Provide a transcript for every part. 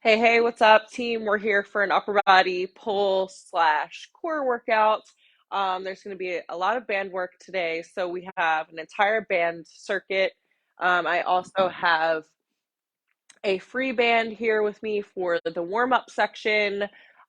Hey, what's up, team? We're here for an upper body pull slash core workout. There's going to be a lot of band work today, so we have an entire band circuit. I also have a free band here with me for the warm-up section.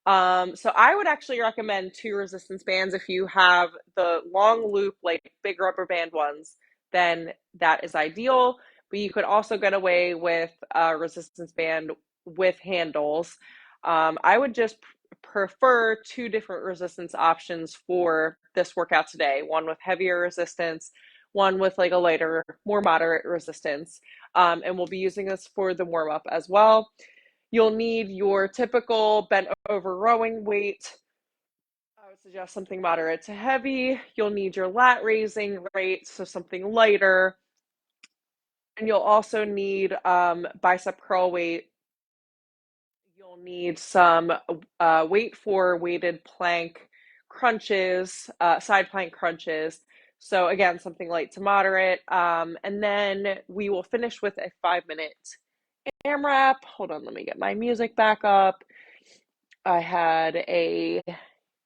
So I would actually recommend two resistance bands. If you have the long loop, like big rubber band ones, then that is ideal. But you could also get away with a resistance band with handles. I would just prefer two different resistance options for this workout today. One with heavier resistance, one with like a lighter, more moderate resistance. And we'll be using this for the warm up as well. You'll need your typical bent over rowing weight. I would suggest something moderate to heavy. You'll need your lat raising rate, so something lighter. And you'll also need bicep curl weight. You'll need some weight for weighted plank crunches, side plank crunches. So again, something light to moderate. And then we will finish with a 5 minute AMRAP. Hold on, let me get my music back up. I had a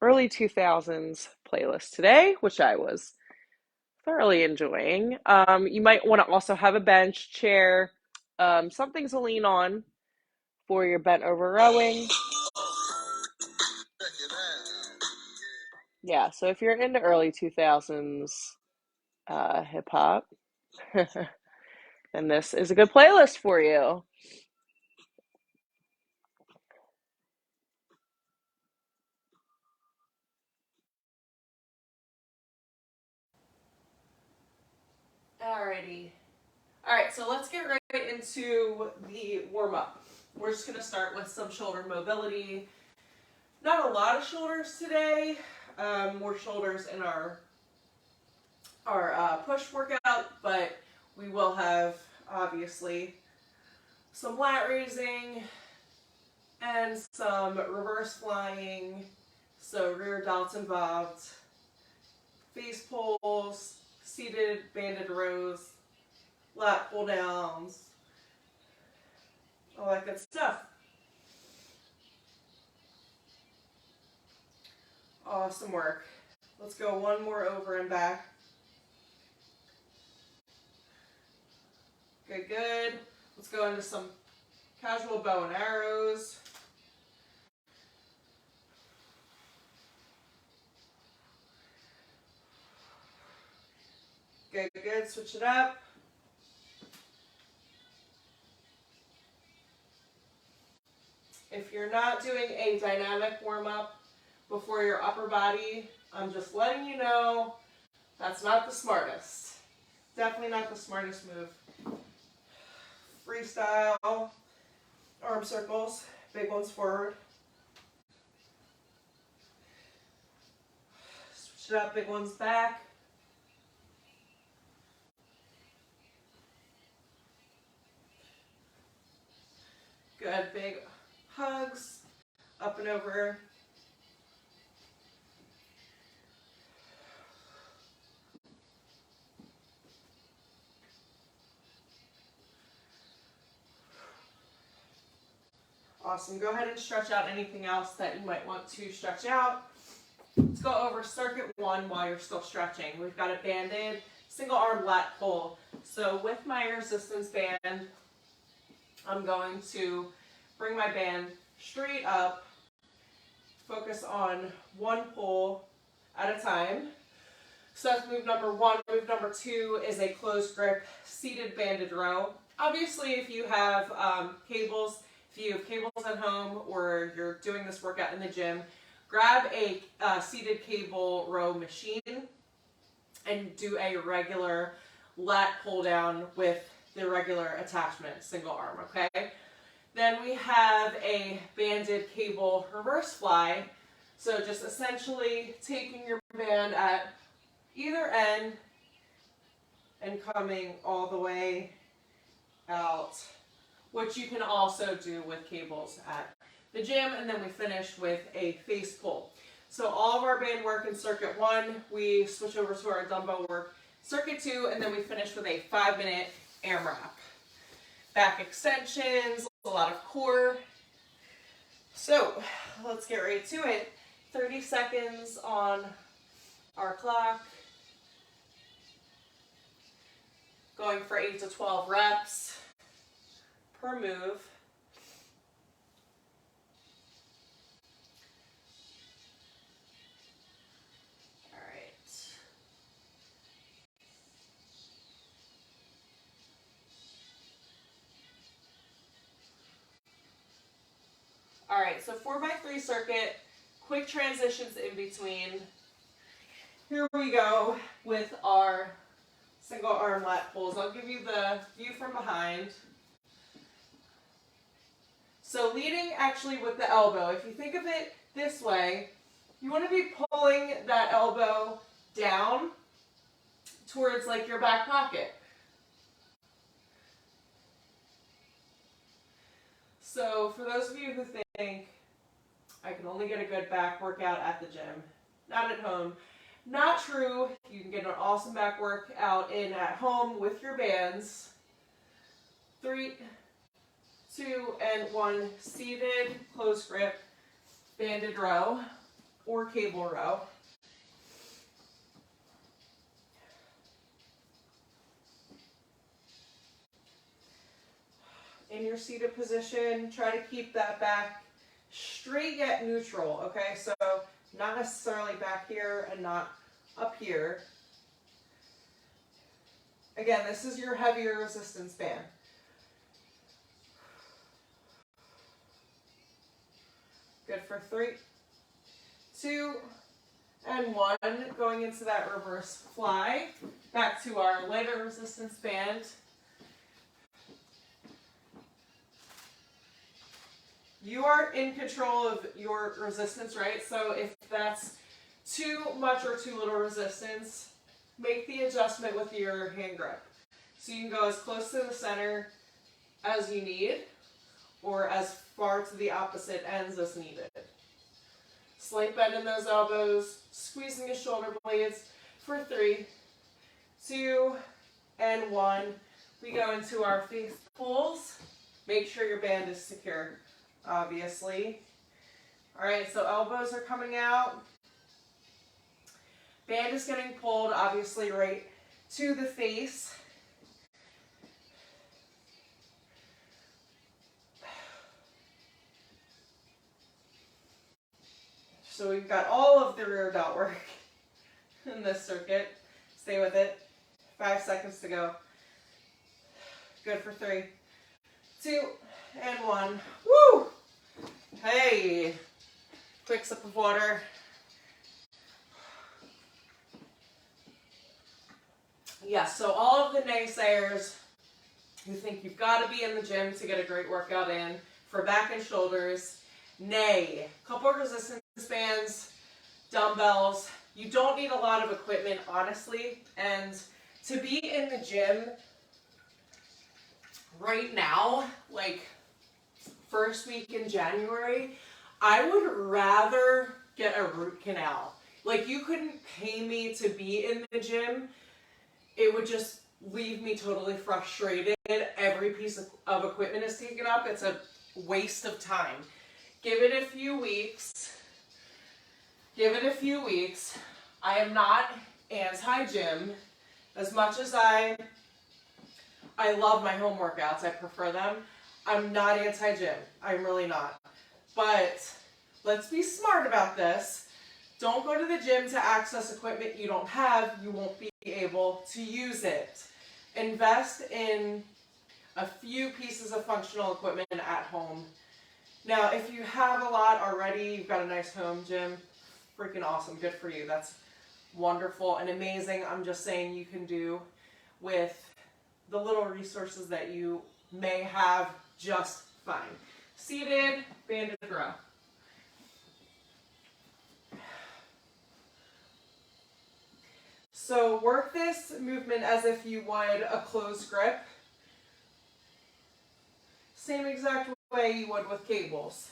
early 2000s playlist today, which I was thoroughly enjoying. You might want to also have a bench, chair, something to lean on for your bent over rowing. Yeah, so if you're into early 2000s hip hop, then this is a good playlist for you. Alrighty. All right, so let's get right into the warm up. We're just going to start with some shoulder mobility. Not a lot of shoulders today, more shoulders in our push workout, but we will have obviously some lat raising and some reverse flying, so rear delts involved, face pulls, seated banded rows, lat pull downs, all that good stuff. Awesome work. Let's go one more over and back. Good, good. Let's go into some casual bow and arrows. Good, good. Switch it up. If you're not doing a dynamic warm-up before your upper body, I'm just letting you know that's not the smartest. Definitely not the smartest move. Freestyle, arm circles, big ones forward. Switch it up, big ones back. Good, big hugs, up and over. Awesome. Go ahead and stretch out anything else that you might want to stretch out. Let's go over circuit one while you're still stretching. We've got a banded single arm lat pull. So with my resistance band, I'm going to bring my band straight up, focus on one pull at a time. So that's move number one. Move number two is a closed grip seated banded row. Obviously, if you have cables, if you have cables at home or you're doing this workout in the gym, grab a seated cable row machine and do a regular lat pull down with the regular attachment, single arm, okay? Then we have a banded cable reverse fly. So just essentially taking your band at either end and coming all the way out, which you can also do with cables at the gym. And then we finish with a face pull. So all of our band work in circuit one, we switch over to our dumbbell work circuit two, and then we finish with a 5-minute AMRAP. Back extensions, a lot of core So let's get right to it. 30 seconds on our clock. Going for 8 to 12 reps per move. All right. All right, so 4x3 circuit, quick transitions in between. Here we go with our single arm lat pulls. I'll give you the view from behind. So leading actually with the elbow. If you think of it this way, you want to be pulling that elbow down towards like your back pocket. So for those of you who think I can only get a good back workout at the gym, not at home, not true. You can get an awesome back workout in at home with your bands. 3, 2, and 1. Seated, close grip, banded row, or cable row. In your seated position, try to keep that back straight yet neutral, okay? So not necessarily back here and not up here. Again, this is your heavier resistance band. Good for 3, 2, and 1. Going into that reverse fly. Back to our lighter resistance band. You are in control of your resistance, right? So if that's too much or too little resistance, make the adjustment with your hand grip. So you can go as close to the center as you need, or as far to the opposite ends as needed. Slight bend in those elbows, squeezing the shoulder blades for 3, 2, and 1. We go into our face pulls. Make sure your band is secure, obviously. All right, so elbows are coming out. Band is getting pulled, obviously, right to the face. So we've got all of the rear delt work in this circuit. Stay with it. 5 seconds to go. Good for 3, 2, and 1. Woo! Hey! Quick sip of water. Yes, so all of the naysayers who think you've got to be in the gym to get a great workout in for back and shoulders, nay. Couple of resistance bands, dumbbells. You don't need a lot of equipment, honestly. And to be in the gym right now, like first week in January, I would rather get a root canal. Like, you couldn't pay me to be in the gym. It would just leave me totally frustrated. Every piece of equipment is taken up. It's a waste of time. Give it a few weeks. Give it a few weeks. I am not anti-gym. As much as I love my home workouts, I prefer them, I'm not anti-gym. I'm really not. But let's be smart about this. Don't go to the gym to access equipment you don't have. You won't be able to use it. Invest in a few pieces of functional equipment at home. Now, if you have a lot already, you've got a nice home gym, freaking awesome. Good for you. That's wonderful and amazing. I'm just saying you can do with the little resources that you may have just fine. Seated, banded row. So work this movement as if you would a closed grip. Same exact way you would with cables.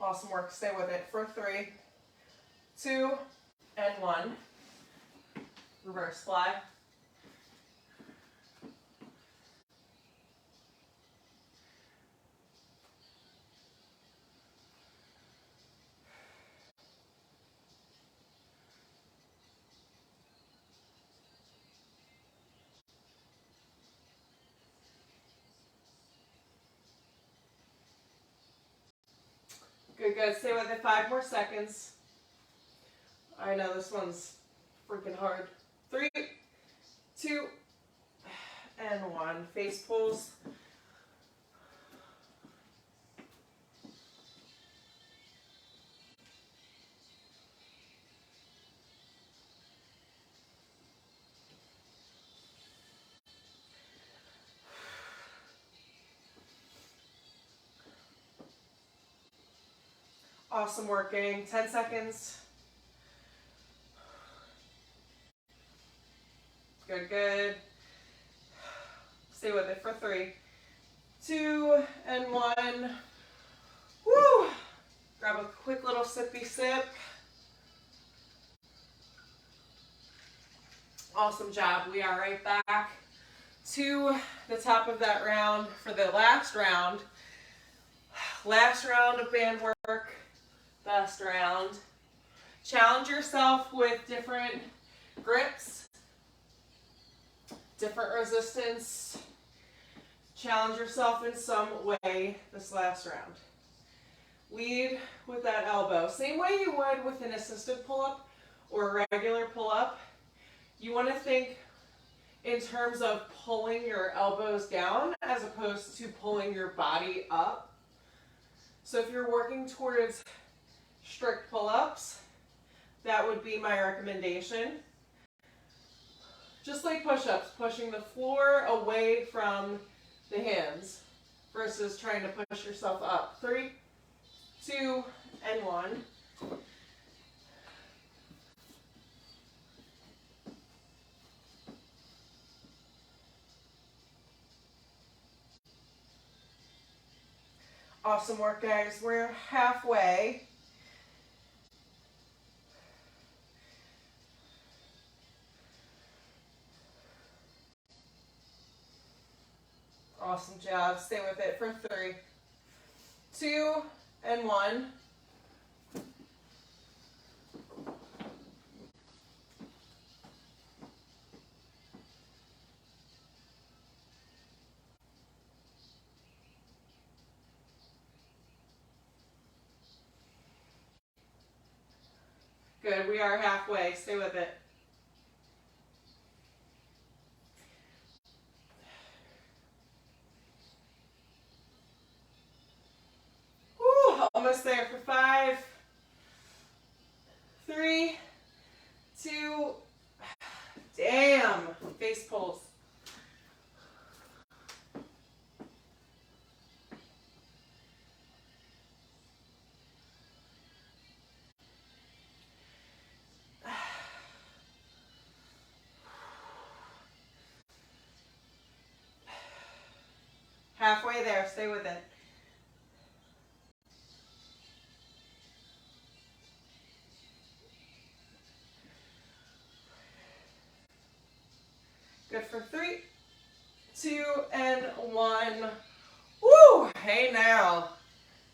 Awesome work. Stay with it for 3, 2, and 1. Reverse fly. Good, good. Stay with it 5 more seconds. I know this one's freaking hard. 3, 2, and 1. Face pulls. Awesome work, gang. 10 seconds. Good, good. Stay with it for 3, 2, and 1. Woo! Grab a quick little sippy sip. Awesome job. We are right back to the top of that round for the last round. Last round of band work. Best round. Challenge yourself with different grips, different resistance. Challenge yourself in some way this last round. Lead with that elbow. Same way you would with an assisted pull-up or a regular pull-up. You want to think in terms of pulling your elbows down as opposed to pulling your body up. So if you're working towards strict pull-ups, that would be my recommendation. Just like push-ups, pushing the floor away from the hands versus trying to push yourself up. 3, 2, and 1. Awesome work, guys. We're halfway. Awesome job. Stay with it for 3, 2, and 1. Good. We are halfway. Stay with it. Woo, almost there for 5, 3, 2. Damn. Face pulls. Halfway there. Stay with it. Good for 3, 2, and 1. Woo! Hey now.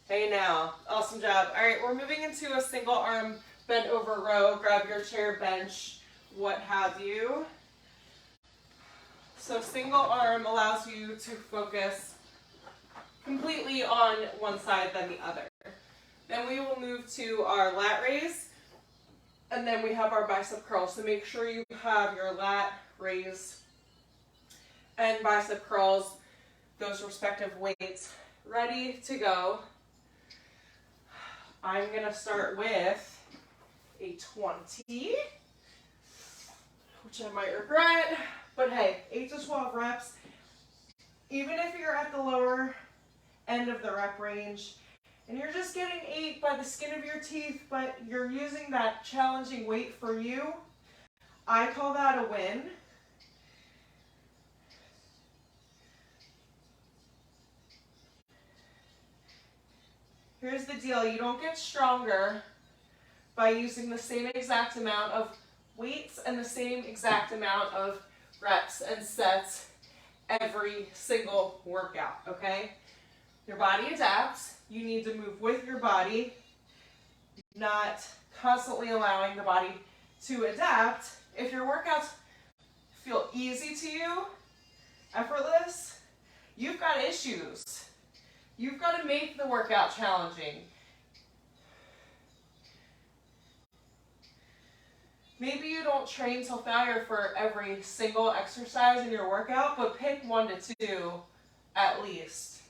Hey now. Awesome job. All right, we're moving into a single arm bent over row. Grab your chair, bench, what have you. So single arm allows you to focus completely on one side than the other. Then we will move to our lat raise, and then we have our bicep curl. So make sure you have your lat raise and bicep curls, those respective weights, ready to go. I'm gonna start with a 20, which I might regret, but hey, 8 to 12 reps. Even if you're at the lower end of the rep range and you're just getting 8 by the skin of your teeth, but you're using that challenging weight for you, I call that a win. Here's the deal, you don't get stronger by using the same exact amount of weights and the same exact amount of reps and sets every single workout, okay? Your body adapts. You need to move with your body, not constantly allowing the body to adapt. If your workouts feel easy to you, effortless, you've got issues. You've got to make the workout challenging. Maybe you don't train till failure for every single exercise in your workout, but pick 1 to 2 at least.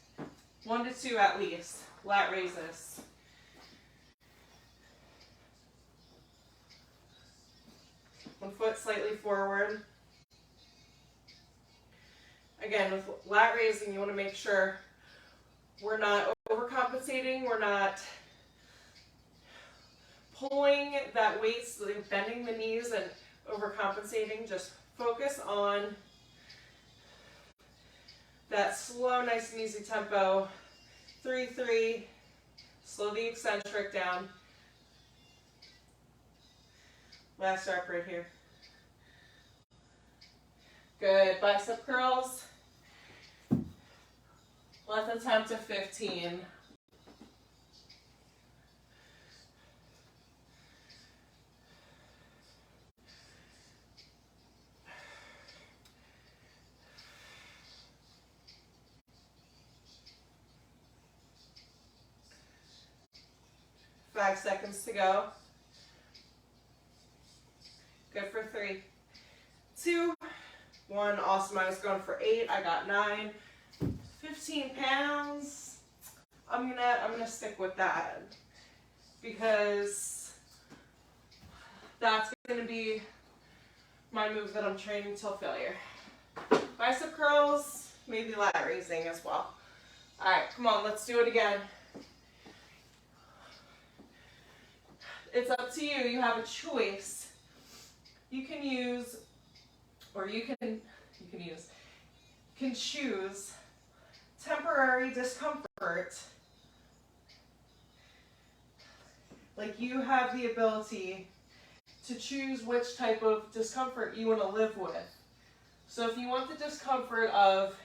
1 to 2 at least. Lat raises. One foot slightly forward. Again, with lat raising, you want to make sure we're not overcompensating, we're not pulling that weight, so bending the knees and overcompensating. Just focus on that slow, nice and easy tempo. 3-3, slow the eccentric down. Last rep right here. Good, bicep curls. Let's attempt to 15. Five seconds to go. Good for 3, 2, 1. Awesome. I was going for 8. I got 9. 15 pounds. I'm gonna stick with that because that's gonna be my move that I'm training till failure. Bicep curls, maybe lat raising as well. All right, come on, let's do it again. It's up to you. You have a choice. You can use, or you can choose temporary discomfort. Like, you have the ability to choose which type of discomfort you want to live with. So if you want the discomfort of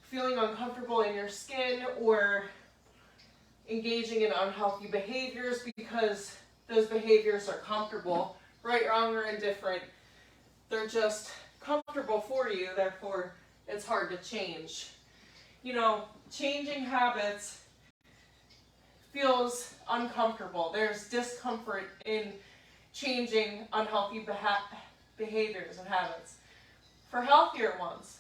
feeling uncomfortable in your skin or engaging in unhealthy behaviors because those behaviors are comfortable, right, wrong, or indifferent, they're just comfortable for you, therefore it's hard to change. You know, changing habits feels uncomfortable. There's discomfort in changing unhealthy behaviors and habits. For healthier ones,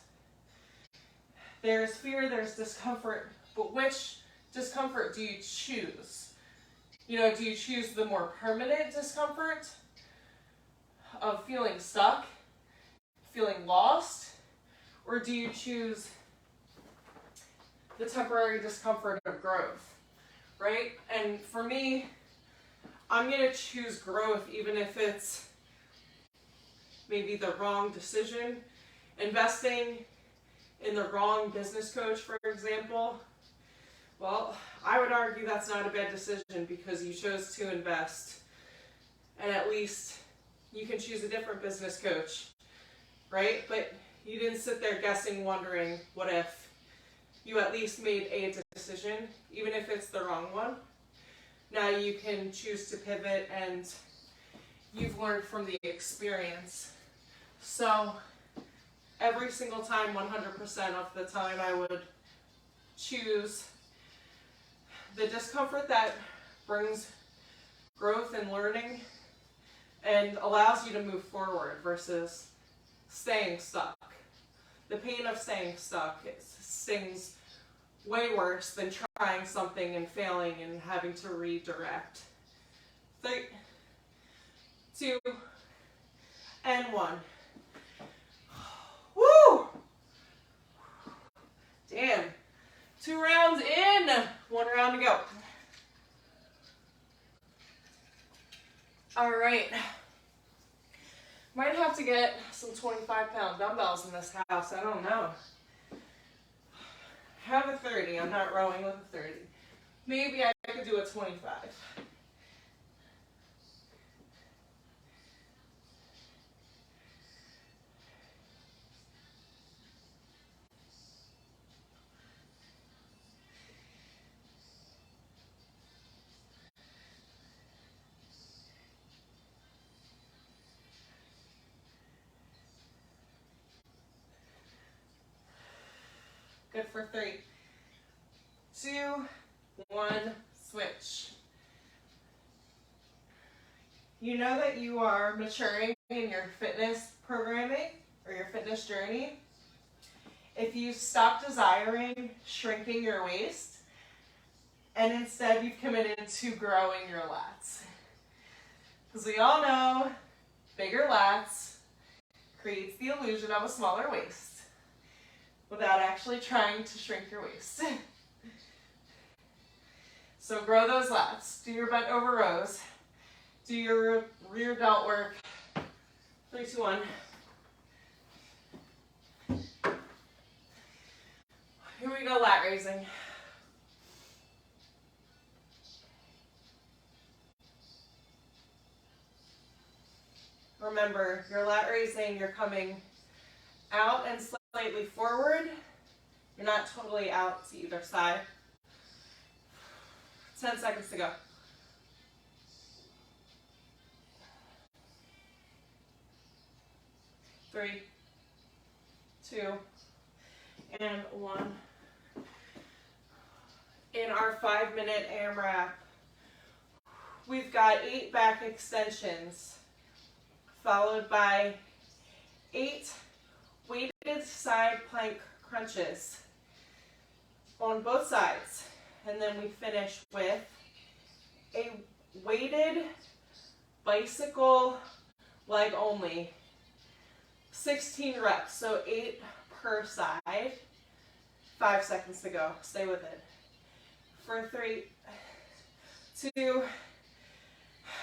there's fear, there's discomfort, but which discomfort do you choose? You know, do you choose the more permanent discomfort of feeling stuck, feeling lost, or do you choose the temporary discomfort of growth, right? And for me, I'm going to choose growth even if it's maybe the wrong decision. Investing in the wrong business coach, for example, well, I would argue that's not a bad decision because you chose to invest, and at least you can choose a different business coach, right? But you didn't sit there guessing, wondering what if. You at least made a decision, even if it's the wrong one. Now you can choose to pivot, and you've learned from the experience. So every single time, 100% of the time, I would choose the discomfort that brings growth and learning and allows you to move forward versus staying stuck. The pain of staying stuck stings way worse than trying something and failing and having to redirect. 3, 2, and 1. Woo! Damn. 2 rounds in, 1 round to go. All right. Might have to get some 25-pound dumbbells in this house. I don't know. Have a 30. I'm not rowing with a 30. Maybe I could do a 25. Good for 3, 2, 1, switch. You know that you are maturing in your fitness programming or your fitness journey if you stop desiring shrinking your waist and instead you've committed to growing your lats. Because we all know bigger lats creates the illusion of a smaller waist without actually trying to shrink your waist. So grow those lats. Do your bent over rows. Do your rear delt work. 3, 2, 1. Here we go, lat raising. Remember, your lat raising, you're coming out and slightly forward. You're not totally out to either side. 10 seconds to go. 3, 2, and 1. In our 5-minute AMRAP, we've got 8 back extensions, followed by 8 weighted side plank crunches on both sides. And then we finish with a weighted bicycle leg only, 16 reps, so 8 per side. 5 seconds to go. Stay with it. For 3, 2,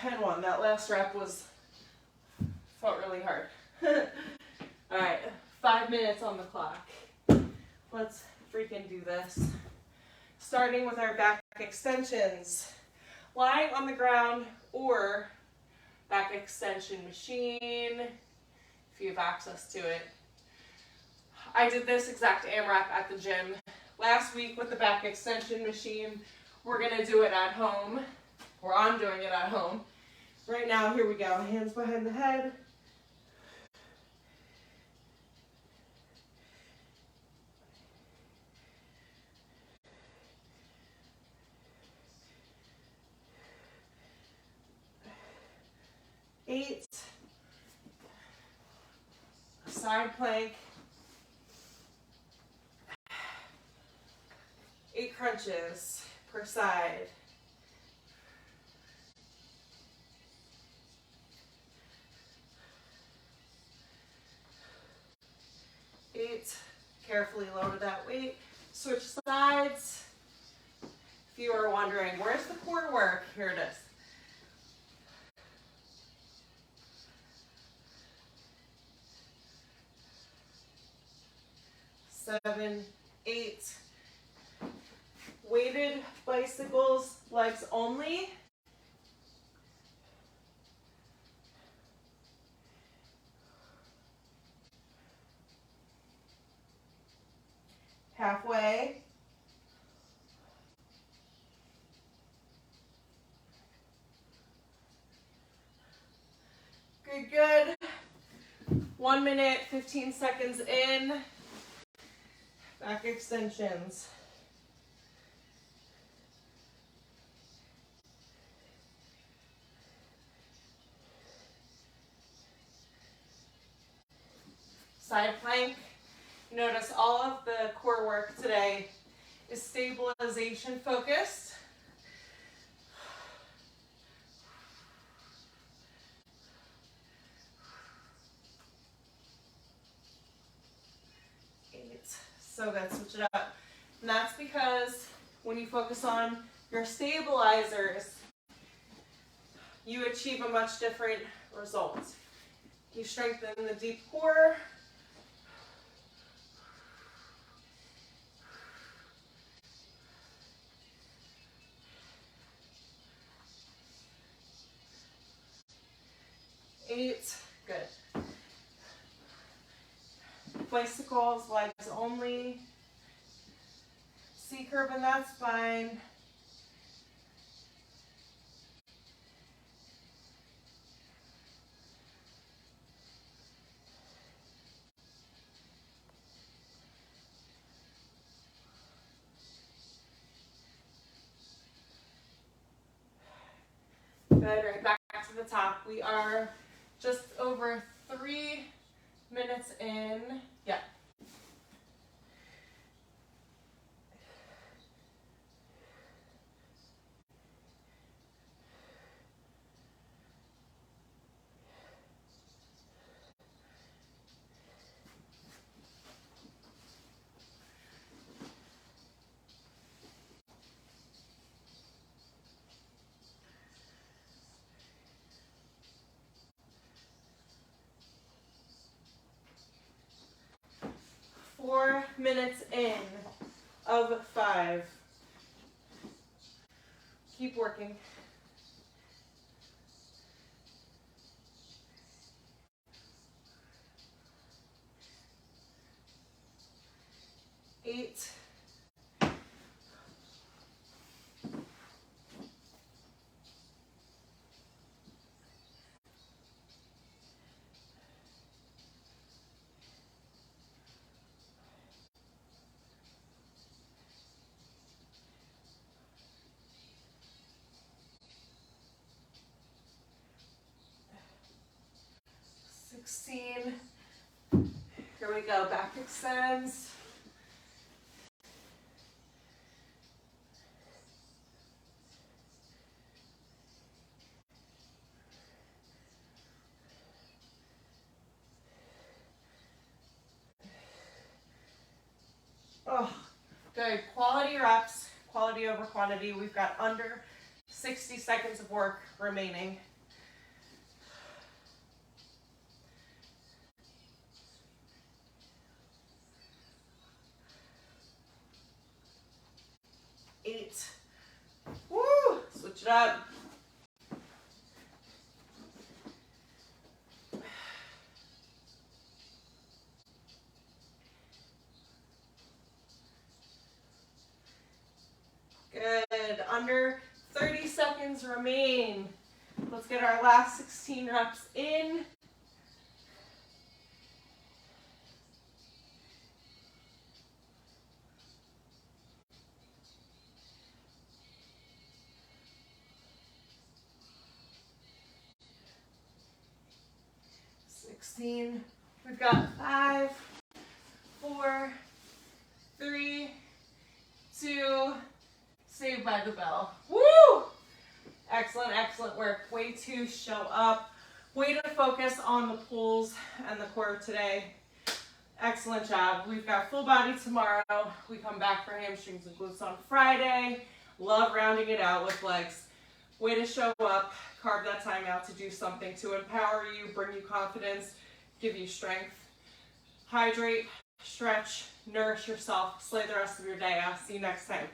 and 1. That last rep felt really hard. All right, 5 minutes on the clock. Let's freaking do this. Starting with our back extensions. Lying on the ground or back extension machine, if you have access to it. I did this exact AMRAP at the gym last week with the back extension machine. We're gonna do it at home, or I'm doing it at home. Right now, here we go. Hands behind the head. Eight. Side plank. 8 crunches per side. 8. Carefully lower that weight. Switch sides. If you are wondering, where's the core work? Here it is. 7, 8. Weighted bicycles, legs only. Halfway. Good, good. 1 minute, 15 seconds in. Back extensions. Side plank. Notice all of the core work today is stabilization focused. So good, switch it up. And that's because when you focus on your stabilizers, you achieve a much different result. You strengthen the deep core. Eight, good. Bicycles, legs only. C-curve in that spine. Good, right back to the top. We are just over 3 minutes in. Yeah. Four minutes in of 5. Keep working. 8. 16. Here we go. Back extends. 'Good. Quality reps, quality over quantity. We've got under 60 seconds of work remaining. 8. Woo! Switch it up. Good. Under 30 seconds remain. Let's get our last 16 reps in. We've got 5, 4, 3, 2, saved by the bell. Woo! Excellent, excellent work. Way to show up. Way to focus on the pulls and the core today. Excellent job. We've got full body tomorrow. We come back for hamstrings and glutes on Friday. Love rounding it out with legs. Way to show up. Carve that time out to do something to empower you, bring you confidence, give you strength. Hydrate, stretch, nourish yourself, slay the rest of your day. I'll see you next time.